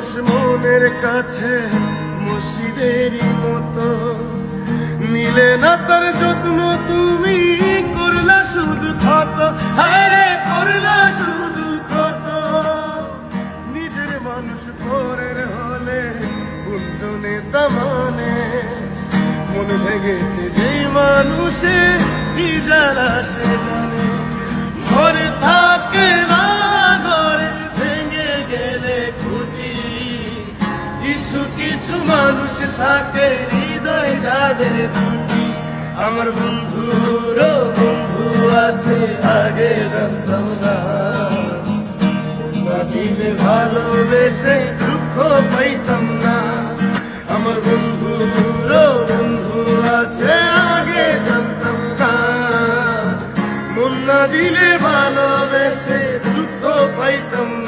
মানুষ মনের কাছে মুর্শিদেরই মতো, নিলে না তার যত্ন তুমি করলা শুধু ক্ষত, আরে করলা শুধু ক্ষত। নিজের মানুষ পরের হলে গুঞ্জনে তামানে, মন ভেঙেছে যেই মানুষে কি জ্বালা সে জানে। ঘরে থাকে না ঘরে ভেঙে গেলে খুঁটি, কিছু কিছু মানুষ থাকে হৃদয় যাদের দুটি। আমার বন্ধুরও বন্ধু আছে আগে জানতাম না, দিলে ভালোবেসে দুঃখ পাইতাম না। আমার বন্ধুরও বন্ধু আছে আগে জানতাম না, মন না দিলে ভালোবেসে দুঃখ পাইতাম না।